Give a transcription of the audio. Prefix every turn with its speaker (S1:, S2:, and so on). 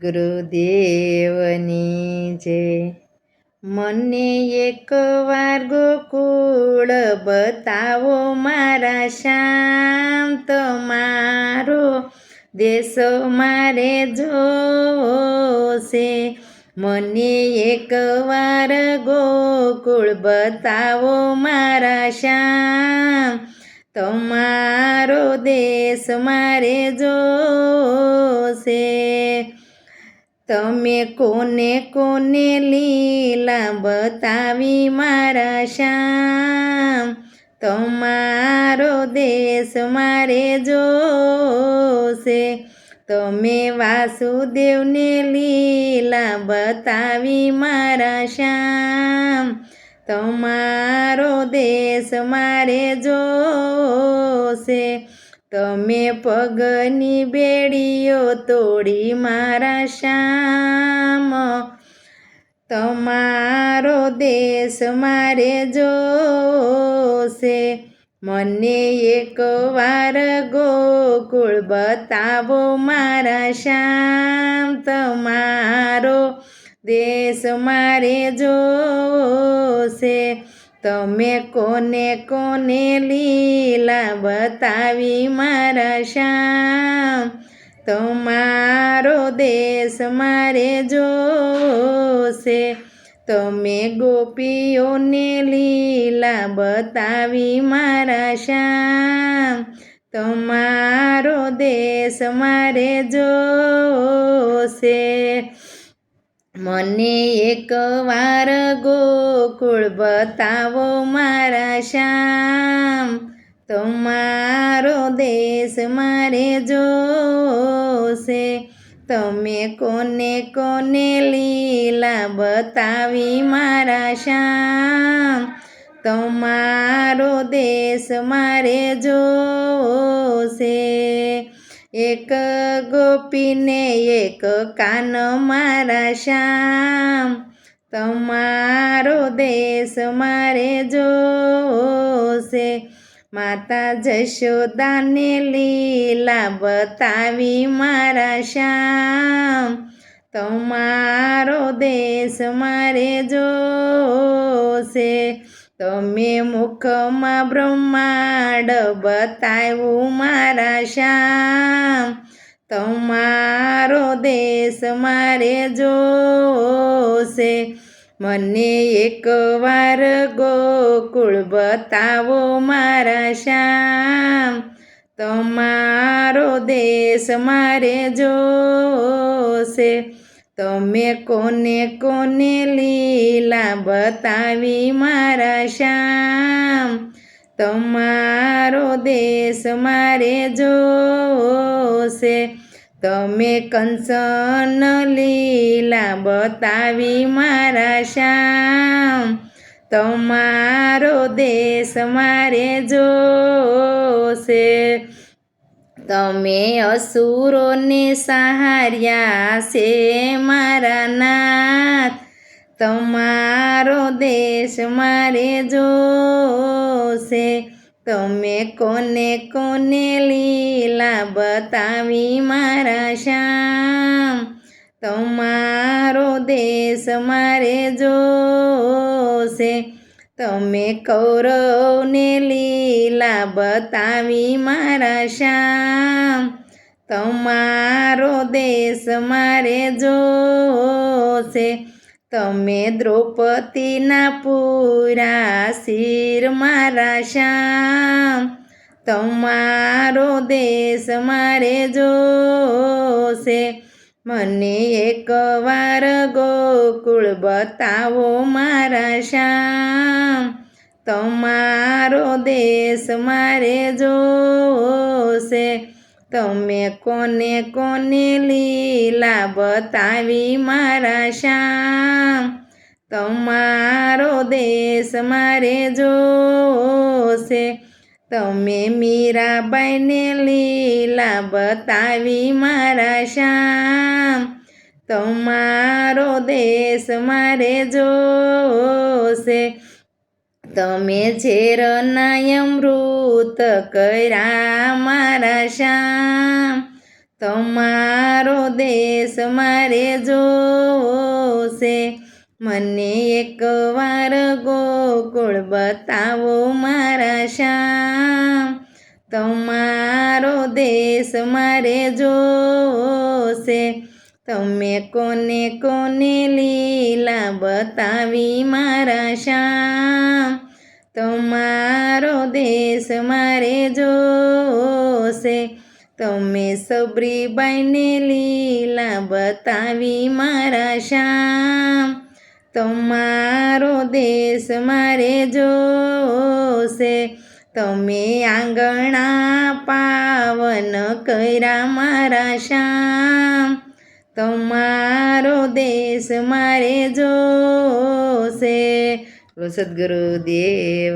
S1: ગુરુદેવની જય. મને એકવાર ગોકુળ બતાવો મારા શ્યામ, તમારો દેશ મારે જોશે. મને એકવાર ગોકુળ બતાવો મારા શ્યામ, તમારો દેશ મારે જોશે. તમે કોને કોને લીલા બતાવી મારા શ્યામ, તમારો દેશ મારે જોશે. તમે વાસુદેવને લીલા બતાવી મારા શ્યામ, તમારો દેશ મારે જોશે. તમે પગની બેડીઓ તોડી મારા શ્યામ, તમારો દેશ મારે જોશે. મને એકવાર ગોકુળ બતાવો મારા શ્યામ, તમારો દેશ મારે જોશે. તમે કોને કોને લીલા બતાવી મારા શ્યામ, તમારો દેશ મારે જોશે. તમે ગોપીઓને લીલા બતાવી મારા શ્યામ, તમારો દેશ મારે જોશે. મને એકવાર ગોકુળ બતાવો મારા શ્યામ, તમારો દેશ મારે જોશે. તમે કોને કોને લીલા બતાવી મારા શ્યામ, તમારો દેશ મારે જોશે. એક ગોપીને એક કાન મારા શ્યામ, તમારો દેશ મારે જોશે. માતા જશોદાને લીલા બતાવી મારા શ્યામ, તમારો દેશ મારે જોશે. તમે મુખમાં બ્રહ્માંડ બતાવ્યું મારા શ્યામ, તમારો દેશ મારે જોશે. મને એકવાર ગોકુળ બતાવો મારા શ્યામ, તમારો દેશ મારે જોશે. તમે કોને કોને લીલા બતાવી મારા શ્યામ, તમારો દેશ મારે જોશે. તમે કંસન લીલા બતાવી મારા શ્યામ, તમારો દેશ મારે જોશે. તમે અસુરોને સહાર્યા છે મારા નાથ, તમારો દેશ મારે જોશે. તમે કોને કોને લીલા બતાવી મારા શ્યામ, તમારો દેશ મારે જોશે. તમે કૌરવને લીલા બતાવી મારા શ્યામ, તમારો દેશ મારે જોશે. તમે દ્રૌપદીના પૂરા શિર મારા શ્યામ, તમારો દેશ મારે જોશે. મને એકવાર ગોકુળ બતાવો મારા શ્યામ, તમારો દેશ મારે જોશે. તમે કોને કોને લીલા બતાવી મારા શ્યામ, તમારો દેશ મારે જોશે. તમે મીરાબાઈને લીલા બતાવી મારા શ્યામ, તમારો દેશ મારે જોશે. તમે ઝેરના અમૃત કર્યા મારા શ્યામ, તમારો દેશ મારે જોવો છે. મને એકવાર ગોકુળ બતાવો મારા શ્યામ. તમારો દેશ મારે જોવો છે. તમે કોને કોને લીલા બતાવી મારા શ્યામ. તમારો દેશ મારે જોવો છે. તમે સબરીબાઈને લીલા બતાવી મારા શ્યામ. તમારો દેશ મારે જોવો છે. તમે આંગણા પાવન કર્યા મારા શ્યામ. તમારો દેશ મારે જોવો છે. સદગુરુદેવ